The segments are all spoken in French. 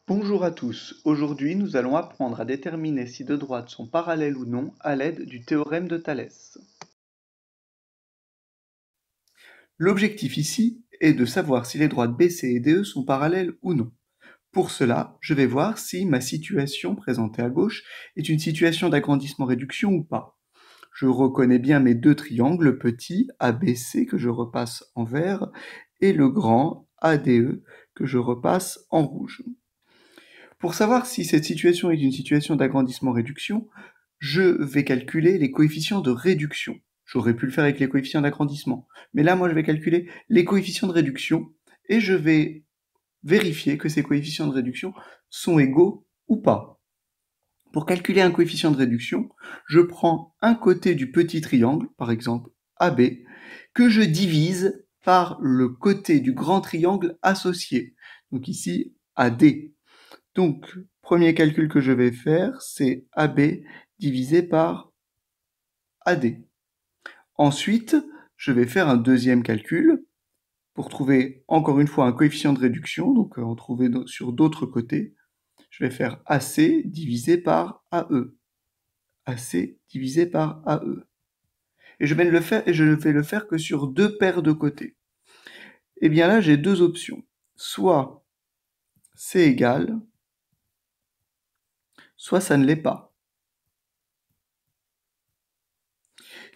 Bonjour à tous, aujourd'hui nous allons apprendre à déterminer si deux droites sont parallèles ou non à l'aide du théorème de Thalès. L'objectif ici est de savoir si les droites BC et DE sont parallèles ou non. Pour cela, je vais voir si ma situation présentée à gauche est une situation d'agrandissement-réduction ou pas. Je reconnais bien mes deux triangles, le petit ABC que je repasse en vert et le grand ADE que je repasse en rouge. Pour savoir si cette situation est une situation d'agrandissement-réduction, je vais calculer les coefficients de réduction. J'aurais pu le faire avec les coefficients d'agrandissement, mais là, moi, je vais calculer les coefficients de réduction et je vais vérifier que ces coefficients de réduction sont égaux ou pas. Pour calculer un coefficient de réduction, je prends un côté du petit triangle, par exemple AB, que je divise par le côté du grand triangle associé, donc ici AD. Donc, premier calcul que je vais faire, c'est AB divisé par AD. Ensuite, je vais faire un deuxième calcul pour trouver encore une fois un coefficient de réduction, donc en trouver sur d'autres côtés. Je vais faire AC divisé par AE. AC divisé par AE. Et je vais le faire que sur deux paires de côtés. Et bien là, j'ai deux options. Soit c'est égal, soit ça ne l'est pas.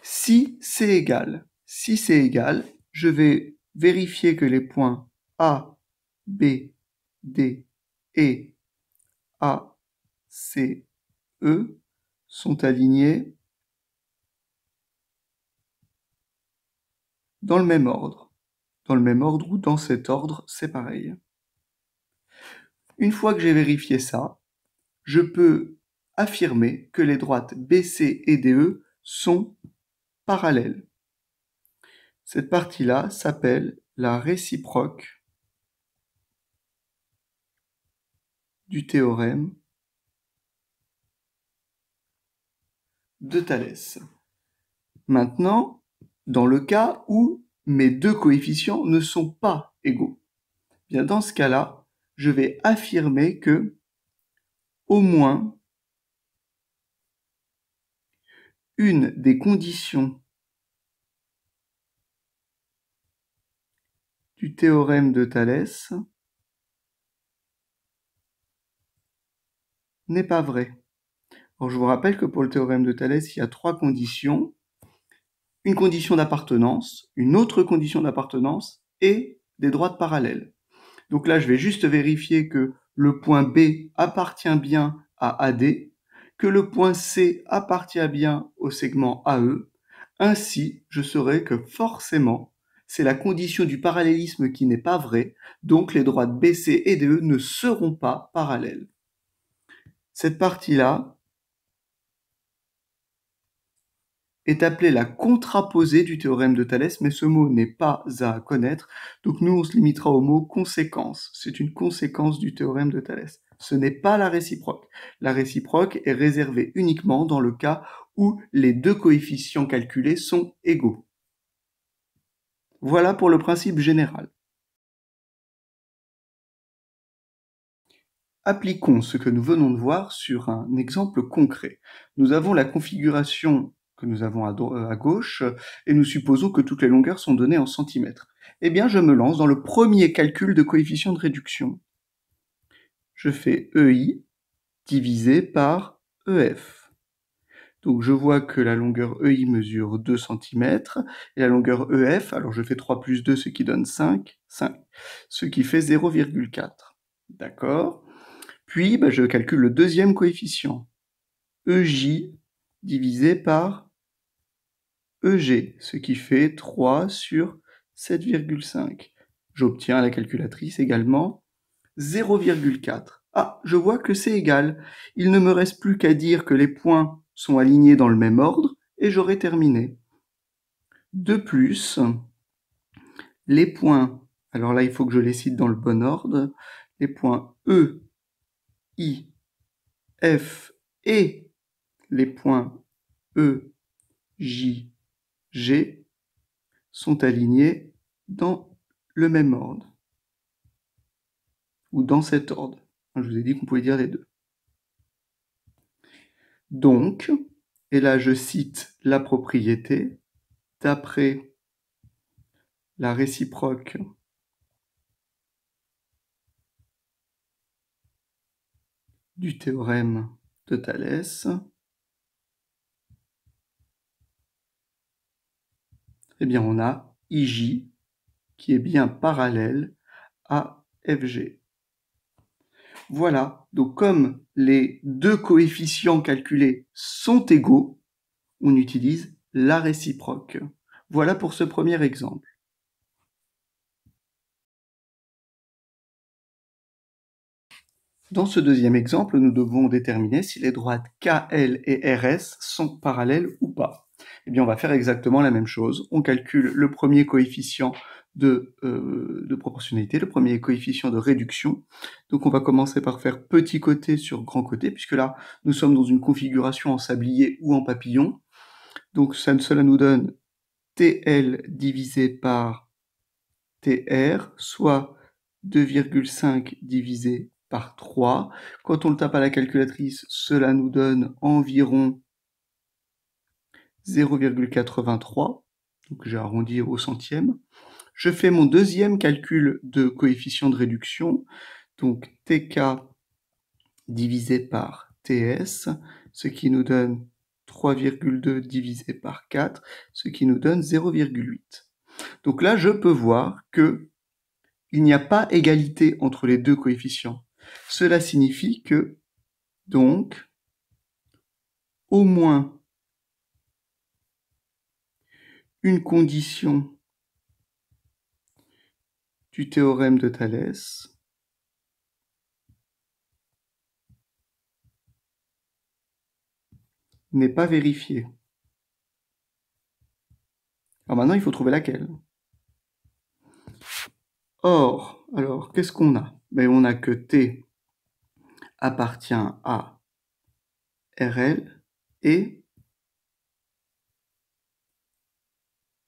Si c'est égal, je vais vérifier que les points A, B, D et A, C, E sont alignés dans le même ordre. Dans le même ordre ou dans cet ordre, c'est pareil. Une fois que j'ai vérifié ça, je peux affirmer que les droites BC et DE sont parallèles. Cette partie-là s'appelle la réciproque du théorème de Thalès. Maintenant, dans le cas où mes deux coefficients ne sont pas égaux, bien dans ce cas-là, je vais affirmer que au moins une des conditions du théorème de Thalès n'est pas vraie. Alors, je vous rappelle que pour le théorème de Thalès, il y a trois conditions. Une condition d'appartenance, une autre condition d'appartenance et des droites parallèles. Donc là, je vais juste vérifier que le point B appartient bien à AD, que le point C appartient bien au segment AE. Ainsi, je saurai que forcément, c'est la condition du parallélisme qui n'est pas vraie, donc les droites BC et DE ne seront pas parallèles. Cette partie-là est appelée la contraposée du théorème de Thalès, mais ce mot n'est pas à connaître, donc nous on se limitera au mot conséquence. C'est une conséquence du théorème de Thalès. Ce n'est pas la réciproque. La réciproque est réservée uniquement dans le cas où les deux coefficients calculés sont égaux. Voilà pour le principe général. Appliquons ce que nous venons de voir sur un exemple concret. Nous avons la configuration que nous avons à gauche, et nous supposons que toutes les longueurs sont données en centimètres. Eh bien, je me lance dans le premier calcul de coefficient de réduction. Je fais EI divisé par EF. Donc je vois que la longueur EI mesure 2 cm, et la longueur EF, alors je fais 3 plus 2, ce qui donne 5, ce qui fait 0,4. D'accord ? Puis, je calcule le deuxième coefficient, EJ divisé par EG, ce qui fait 3 sur 7,5. J'obtiens à la calculatrice également 0,4. Ah, je vois que c'est égal. Il ne me reste plus qu'à dire que les points sont alignés dans le même ordre et j'aurai terminé. De plus, les points, alors là il faut que je les cite dans le bon ordre, les points E, I, F et les points E, J, G sont alignés dans le même ordre, ou dans cet ordre. Je vous ai dit qu'on pouvait dire les deux. Donc, et là je cite la propriété, d'après la réciproque du théorème de Thalès, eh bien on a IJ qui est bien parallèle à FG. Voilà, donc comme les deux coefficients calculés sont égaux, on utilise la réciproque. Voilà pour ce premier exemple. Dans ce deuxième exemple, nous devons déterminer si les droites KL et RS sont parallèles ou pas. Eh bien, on va faire exactement la même chose. On calcule le premier coefficient de proportionnalité, le premier coefficient de réduction. Donc, on va commencer par faire petit côté sur grand côté, puisque là, nous sommes dans une configuration en sablier ou en papillon. Donc, cela nous donne TL divisé par TR, soit 2,5 divisé par 3. Quand on le tape à la calculatrice, cela nous donne environ 0,83. Donc j'ai arrondi au centième. Je fais mon deuxième calcul de coefficient de réduction. Donc TK divisé par TS, ce qui nous donne 3,2 divisé par 4, ce qui nous donne 0,8. Donc là, je peux voir que il n'y a pas égalité entre les deux coefficients. Cela signifie que, donc, au moins une condition du théorème de Thalès n'est pas vérifiée. Alors maintenant, il faut trouver laquelle. Or, alors, qu'est-ce qu'on a? Ben, on a que T appartient à RL et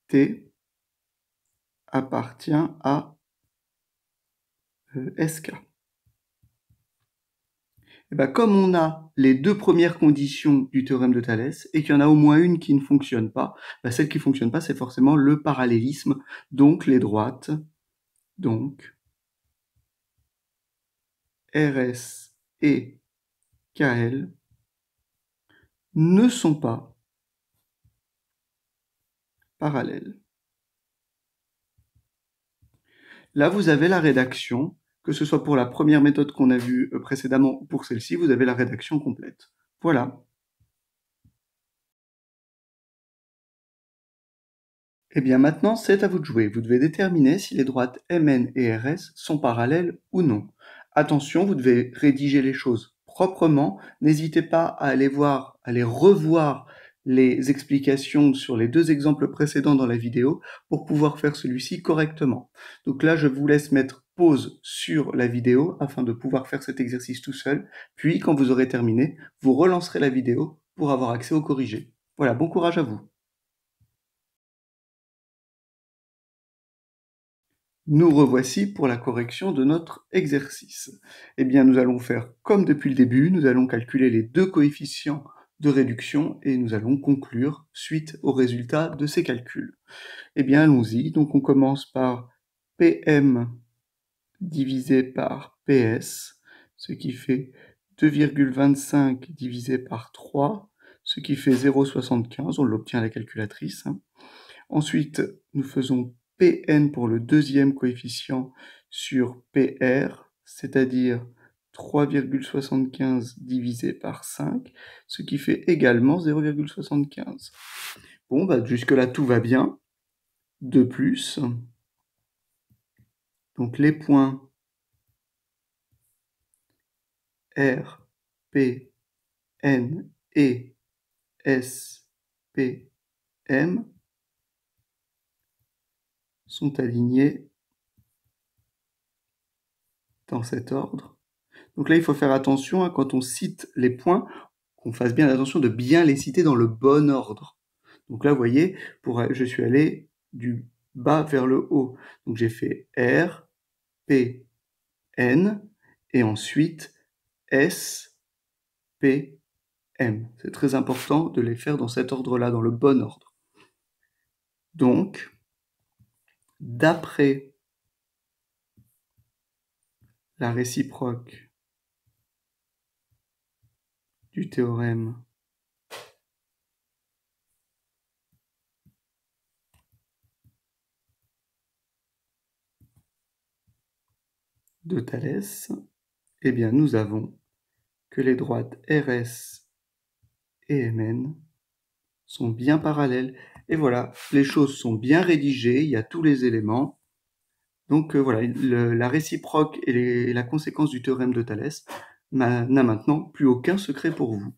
T appartient à SK. Et ben, comme on a les deux premières conditions du théorème de Thalès et qu'il y en a au moins une qui ne fonctionne pas, ben celle qui ne fonctionne pas, c'est forcément le parallélisme, donc les droites, donc RS et KL ne sont pas parallèles. Là, vous avez la rédaction, que ce soit pour la première méthode qu'on a vue précédemment ou pour celle-ci, vous avez la rédaction complète. Voilà. Et bien maintenant, c'est à vous de jouer. Vous devez déterminer si les droites MN et RS sont parallèles ou non. Attention, vous devez rédiger les choses proprement. N'hésitez pas à aller revoir les explications sur les deux exemples précédents dans la vidéo pour pouvoir faire celui-ci correctement. Donc là, je vous laisse mettre pause sur la vidéo afin de pouvoir faire cet exercice tout seul. Puis, quand vous aurez terminé, vous relancerez la vidéo pour avoir accès au corrigé. Voilà, bon courage à vous. Nous revoici pour la correction de notre exercice. Eh bien, nous allons faire comme depuis le début, nous allons calculer les deux coefficients de réduction et nous allons conclure suite aux résultats de ces calculs. Eh bien, allons-y. Donc, on commence par PM divisé par PS, ce qui fait 2,25 divisé par 3, ce qui fait 0,75. On l'obtient à la calculatrice. Ensuite, nous faisons Pn pour le deuxième coefficient sur PR, c'est-à-dire 3,75 divisé par 5, ce qui fait également 0,75. Bon, bah, jusque-là, tout va bien. De plus, donc les points R, P, N et S, P, M sont alignés dans cet ordre. Donc là, il faut faire attention quand on cite les points, qu'on fasse bien attention de bien les citer dans le bon ordre. Donc là, vous voyez, je suis allé du bas vers le haut. Donc j'ai fait R, P, N, et ensuite S, P, M. C'est très important de les faire dans cet ordre-là, dans le bon ordre. Donc, d'après la réciproque du théorème de Thalès, eh bien, nous avons que les droites RS et MN sont bien parallèles. Et voilà, les choses sont bien rédigées, il y a tous les éléments. Donc voilà, la réciproque et la conséquence du théorème de Thalès n'a maintenant plus aucun secret pour vous.